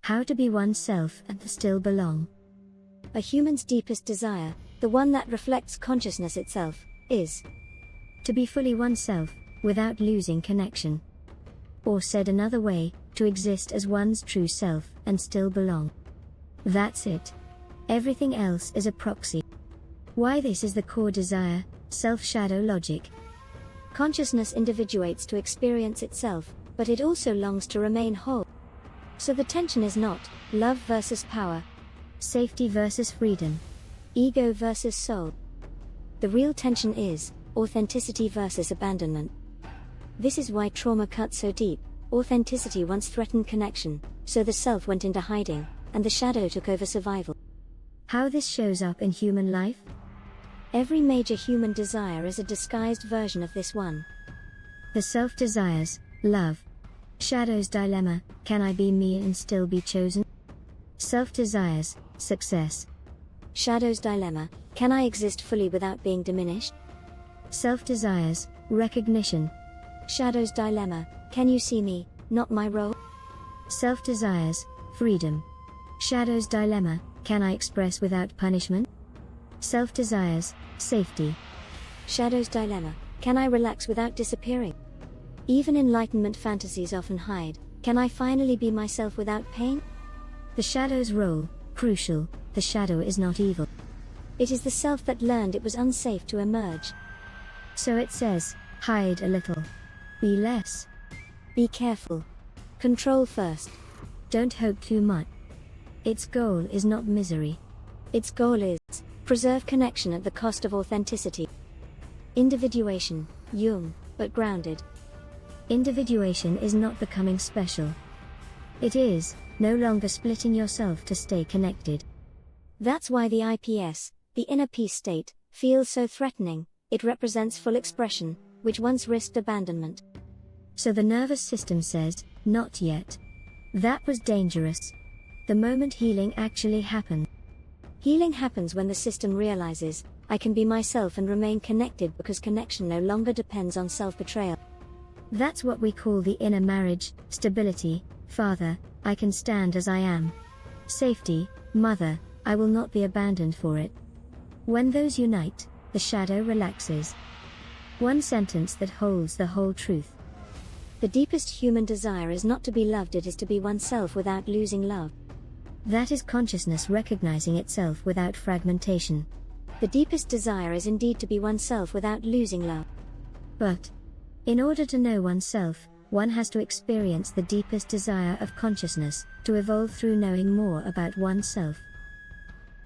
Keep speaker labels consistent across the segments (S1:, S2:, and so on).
S1: How to be oneself and still belong. A human's deepest desire, the one that reflects consciousness itself, is to be fully oneself, without losing connection. Or said another way, to exist as one's true self and still belong. That's it. Everything else is a proxy. Why this is the core desire, self-shadow logic. Consciousness individuates to experience itself, but it also longs to remain whole. So the tension is not love versus power, safety versus freedom, ego versus soul. The real tension is authenticity versus abandonment. This is why trauma cuts so deep. Authenticity once threatened connection, so the self went into hiding, and the shadow took over survival. How this shows up in human life? Every major human desire is a disguised version of this one. The self desires love. Shadow's dilemma, can I be me and still be chosen? Self desires success. Shadow's dilemma, can I exist fully without being diminished? Self desires recognition. Shadow's dilemma, can you see me, not my role? Self desires freedom. Shadow's dilemma, can I express without punishment? Self desires safety. Shadow's dilemma, can I relax without disappearing? Even enlightenment fantasies often hide, can I finally be myself without pain? The shadow's role, crucial, the shadow is not evil. It is the self that learned it was unsafe to emerge. So it says, hide a little. Be less. Be careful. Control first. Don't hope too much. Its goal is not misery. Its goal is preserve connection at the cost of authenticity. Individuation, Jung, but grounded. Individuation is not becoming special. It is no longer splitting yourself to stay connected. That's why the IPS, the inner peace state, feels so threatening. It represents full expression, which once risked abandonment. So the nervous system says, not yet. That was dangerous. The moment healing actually happens. Healing happens when the system realizes, I can be myself and remain connected because connection no longer depends on self-betrayal. That's what we call the inner marriage, stability, father, I can stand as I am. Safety, mother, I will not be abandoned for it. When those unite, the shadow relaxes. One sentence that holds the whole truth. The deepest human desire is not to be loved, it is to be oneself without losing love. That is consciousness recognizing itself without fragmentation. The deepest desire is indeed to be oneself without losing love. But in order to know oneself, one has to experience the deepest desire of consciousness, to evolve through knowing more about oneself.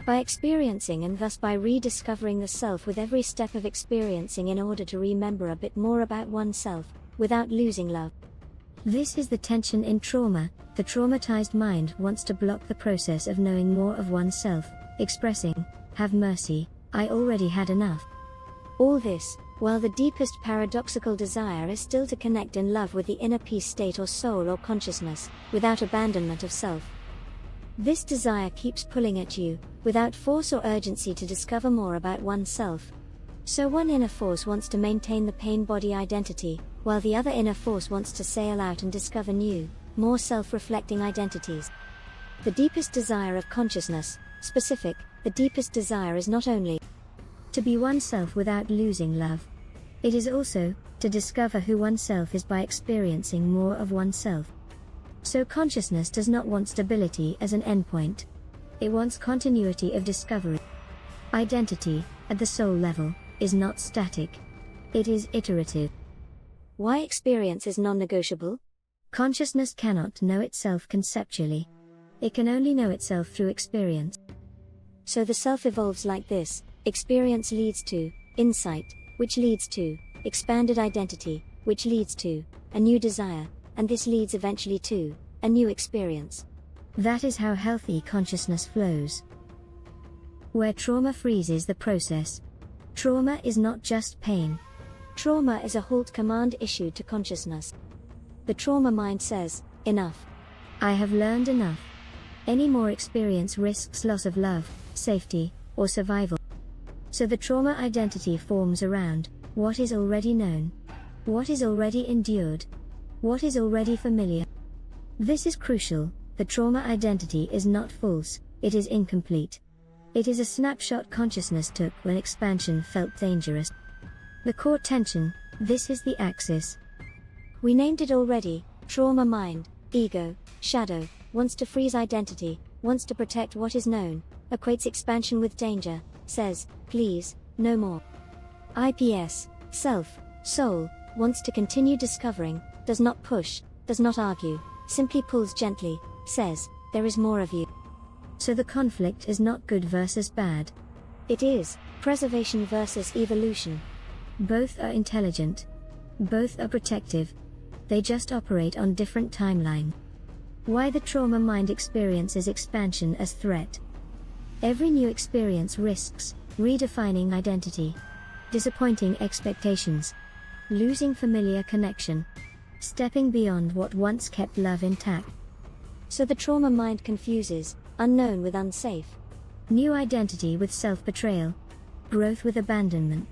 S1: By experiencing and thus by rediscovering the self with every step of experiencing in order to remember a bit more about oneself, without losing love. This is the tension in trauma. The traumatized mind wants to block the process of knowing more of oneself, expressing, have mercy, I already had enough. All this, while the deepest paradoxical desire is still to connect in love with the inner peace state or soul or consciousness, without abandonment of self. This desire keeps pulling at you, without force or urgency to discover more about oneself. So one inner force wants to maintain the pain body identity, while the other inner force wants to sail out and discover new, more self-reflecting identities. The deepest desire of consciousness, specific, the deepest desire is not only to be oneself without losing love. It is also to discover who oneself is by experiencing more of oneself. So consciousness does not want stability as an endpoint. It wants continuity of discovery. Identity, at the soul level, is not static. It is iterative. Why experience is non-negotiable? Consciousness cannot know itself conceptually. It can only know itself through experience. So the self evolves like this. Experience leads to insight, which leads to expanded identity, which leads to a new desire, and this leads eventually to a new experience. That is how healthy consciousness flows. Where trauma freezes the process. Trauma is not just pain. Trauma is a halt command issued to consciousness. The trauma mind says, enough. I have learned enough. Any more experience risks loss of love, safety, or survival. So the trauma identity forms around what is already known, what is already endured, what is already familiar. This is crucial. The trauma identity is not false, it is incomplete. It is a snapshot consciousness took when expansion felt dangerous. The core tension, this is the axis. We named it already: trauma mind, ego, shadow, wants to freeze identity, wants to protect what is known, equates expansion with danger, says, please, no more. IPS, self, soul, wants to continue discovering, does not push, does not argue, simply pulls gently, says, there is more of you. So the conflict is not good versus bad. It is preservation versus evolution. Both are intelligent. Both are protective. They just operate on different timelines. Why the trauma mind experiences expansion as threat. Every new experience risks redefining identity, disappointing expectations, losing familiar connection, stepping beyond what once kept love intact. So the trauma mind confuses unknown with unsafe, new identity with self-betrayal, growth with abandonment.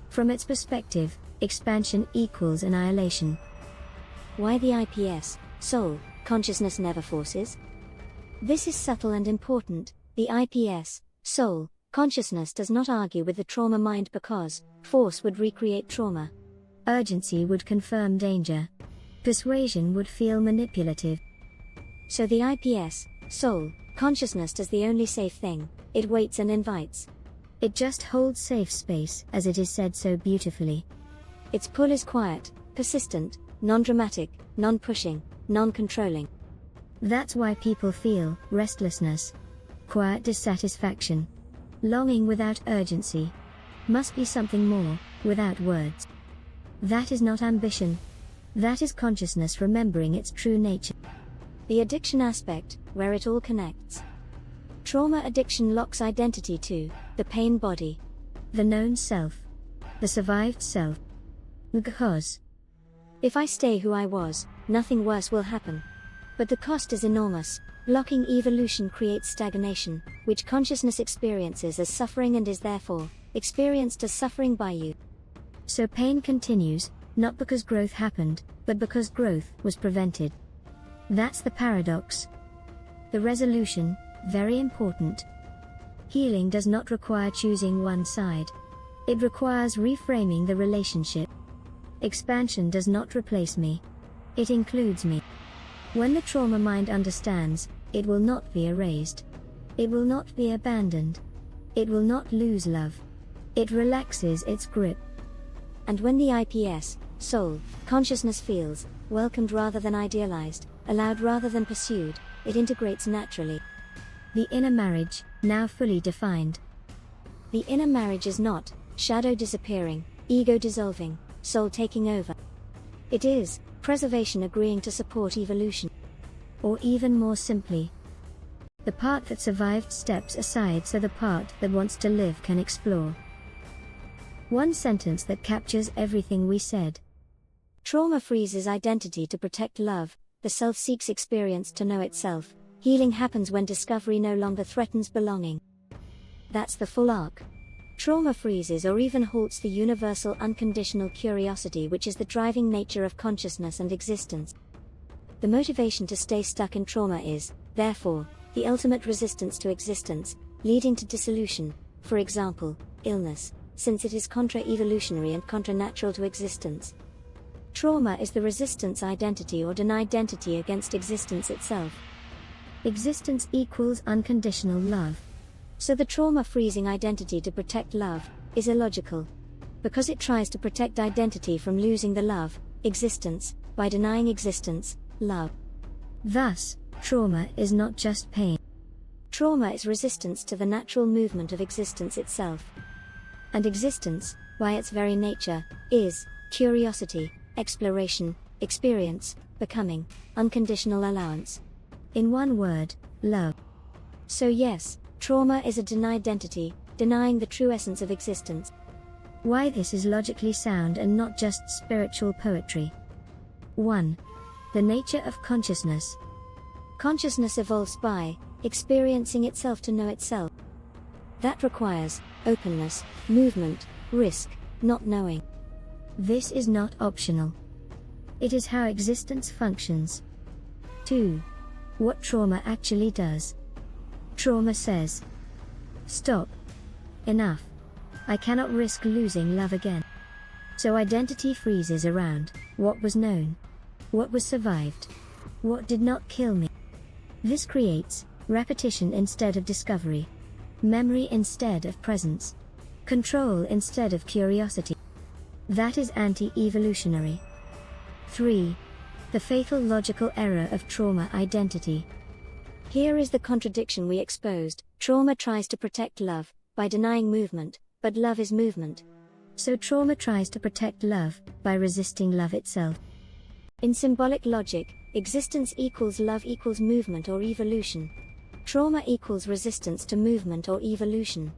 S1: From its perspective, expansion equals annihilation. Why the IPS, soul, consciousness never forces? This is subtle and important. The IPS, soul, consciousness does not argue with the trauma mind because force would recreate trauma. Urgency would confirm danger. Persuasion would feel manipulative. So the IPS, soul, consciousness does the only safe thing: it waits and invites. It just holds safe space, as it is said so beautifully. Its pull is quiet, persistent, non-dramatic, non-pushing, non-controlling. That's why people feel restlessness, quiet dissatisfaction, longing without urgency. Must be something more, without words. That is not ambition. That is consciousness remembering its true nature. The addiction aspect, where it all connects. Trauma addiction locks identity to the pain body, the known self, the survived self. Because if I stay who I was, nothing worse will happen. But the cost is enormous. Blocking evolution creates stagnation, which consciousness experiences as suffering and is therefore experienced as suffering by you. So pain continues, not because growth happened, but because growth was prevented. That's the paradox. The resolution, very important. Healing does not require choosing one side. It requires reframing the relationship. Expansion does not replace me. It includes me. When the trauma mind understands, it will not be erased. It will not be abandoned. It will not lose love. It relaxes its grip. And when the IPS, soul, consciousness feels welcomed rather than idealized, allowed rather than pursued, it integrates naturally. The inner marriage, now fully defined. The inner marriage is not shadow disappearing, ego dissolving, soul taking over. It is preservation agreeing to support evolution. Or even more simply, the part that survived steps aside so the part that wants to live can explore. One sentence that captures everything we said. Trauma freezes identity to protect love, the self seeks experience to know itself. Healing happens when discovery no longer threatens belonging. That's the full arc. Trauma freezes or even halts the universal unconditional curiosity which is the driving nature of consciousness and existence. The motivation to stay stuck in trauma is, therefore, the ultimate resistance to existence, leading to dissolution, for example, illness, since it is contra-evolutionary and contra-natural to existence. Trauma is the resistance identity or denied-identity against existence itself. Existence equals unconditional love. So the trauma freezing identity to protect love is illogical. Because it tries to protect identity from losing the love, existence, by denying existence, love. Thus, trauma is not just pain. Trauma is resistance to the natural movement of existence itself. And existence, by its very nature, is curiosity, exploration, experience, becoming, unconditional allowance. In one word, love. So yes, trauma is a denied identity, denying the true essence of existence. Why this is logically sound and not just spiritual poetry. 1. The nature of consciousness. Consciousness evolves by experiencing itself to know itself. That requires openness, movement, risk, not knowing. This is not optional. It is how existence functions. 2. what trauma actually does. Trauma says, "Stop. Enough. I cannot risk losing love again." So identity freezes around what was known, what was survived, what did not kill me. This creates repetition instead of discovery, memory instead of presence, control instead of curiosity. That is anti-evolutionary. 3. The fatal logical error of trauma identity. Here is the contradiction we exposed. Trauma tries to protect love by denying movement, but love is movement. So trauma tries to protect love by resisting love itself. In symbolic logic, existence equals love equals movement or evolution. Trauma equals resistance to movement or evolution.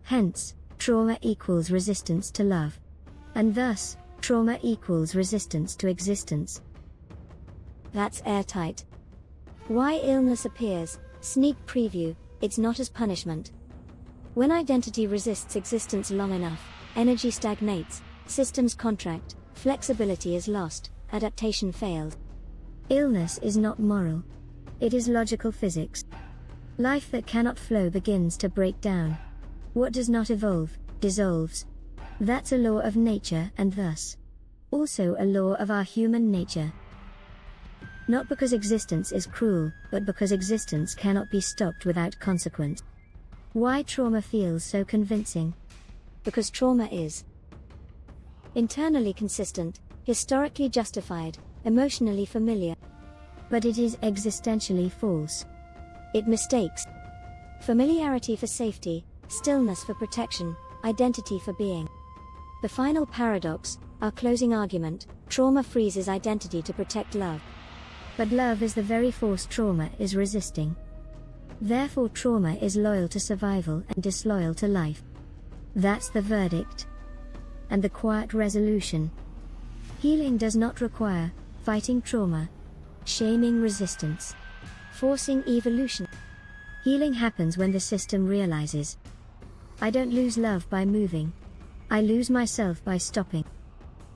S1: Hence, trauma equals resistance to love. And thus, trauma equals resistance to existence. That's airtight. Why illness appears, sneak preview, it's not as punishment. When identity resists existence long enough, energy stagnates, systems contract, flexibility is lost, adaptation failed. Illness is not moral. It is logical physics. Life that cannot flow begins to break down. What does not evolve, dissolves. That's a law of nature and thus also a law of our human nature. Not because existence is cruel, but because existence cannot be stopped without consequence. Why trauma feels so convincing? Because trauma is internally consistent, historically justified, emotionally familiar. But it is existentially false. It mistakes familiarity for safety, stillness for protection, identity for being. The final paradox, our closing argument: trauma freezes identity to protect love. But love is the very force trauma is resisting. Therefore trauma is loyal to survival and disloyal to life. That's the verdict. And the quiet resolution. Healing does not require fighting trauma, shaming resistance, forcing evolution. Healing happens when the system realizes, I don't lose love by moving. I lose myself by stopping.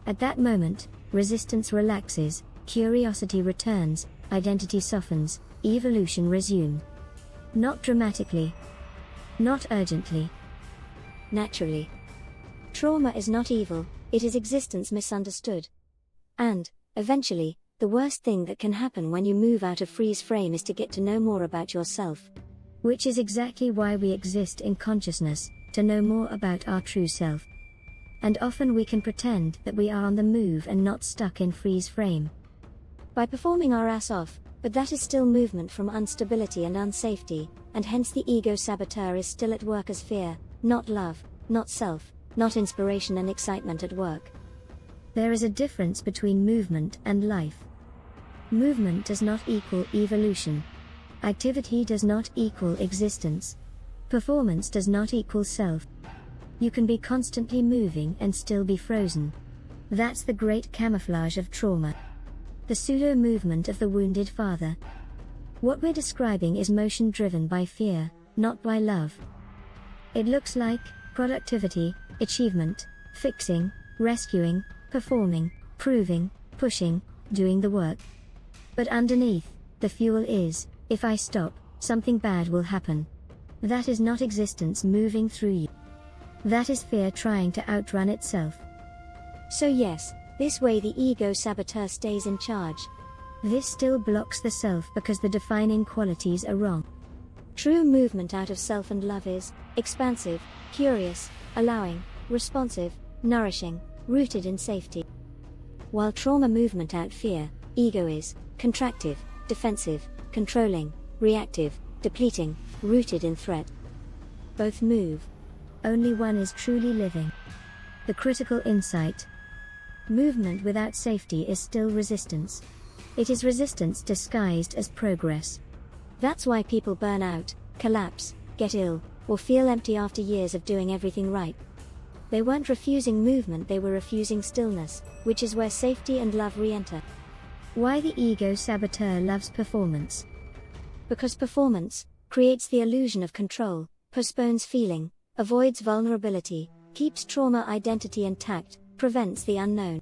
S1: At that moment, resistance relaxes, curiosity returns, identity softens, evolution resumes. Not dramatically. Not urgently. Naturally. Trauma is not evil, it is existence misunderstood. And, eventually, the worst thing that can happen when you move out of freeze frame is to get to know more about yourself. Which is exactly why we exist in consciousness, to know more about our true self. And often we can pretend that we are on the move and not stuck in freeze frame. By performing our ass off, but that is still movement from instability and unsafety, and hence the ego saboteur is still at work as fear, not love, not self, not inspiration and excitement at work. There is a difference between movement and life. Movement does not equal evolution. Activity does not equal existence. Performance does not equal self. You can be constantly moving and still be frozen. That's the great camouflage of trauma. The pseudo-movement of the wounded father. What we're describing is motion driven by fear, not by love. It looks like productivity, achievement, fixing, rescuing, performing, proving, pushing, doing the work. But underneath, the fuel is, if I stop, something bad will happen. That is not existence moving through you. That is fear trying to outrun itself. So yes, this way the ego saboteur stays in charge. This still blocks the self because the defining qualities are wrong. True movement out of self and love is expansive, curious, allowing, responsive, nourishing, rooted in safety. While trauma movement out fear, ego is contractive, defensive, controlling, reactive, depleting, rooted in threat. Both move. Only one is truly living. The critical insight. Movement without safety is still resistance. It is resistance disguised as progress. That's why people burn out, collapse, get ill, or feel empty after years of doing everything right. They weren't refusing movement, they were refusing stillness, which is where safety and love re-enter. Why the ego saboteur loves performance? Because performance creates the illusion of control, postpones feeling, avoids vulnerability, keeps trauma identity intact, prevents the unknown.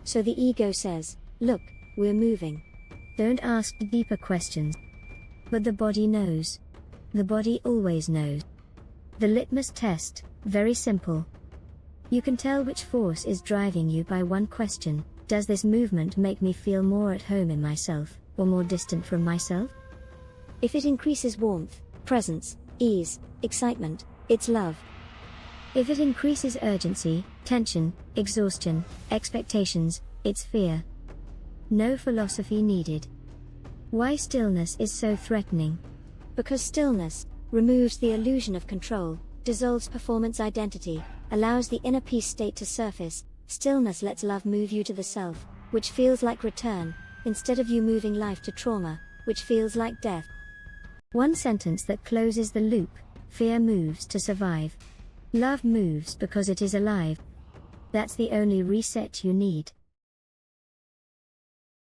S1: So the ego says, look, we're moving. Don't ask deeper questions. But the body knows. The body always knows. The litmus test, very simple. You can tell which force is driving you by one question: does this movement make me feel more at home in myself, or more distant from myself? If it increases warmth, presence, ease, excitement, it's love. If it increases urgency, tension, exhaustion, expectations, it's fear. No philosophy needed. Why stillness is so threatening? Because stillness removes the illusion of control, dissolves performance identity, allows the inner peace state to surface. Stillness lets love move you to the self, which feels like return, instead of you moving life to trauma, which feels like death. One sentence that closes the loop: fear moves to survive. Love moves because it is alive. That's the only reset you need.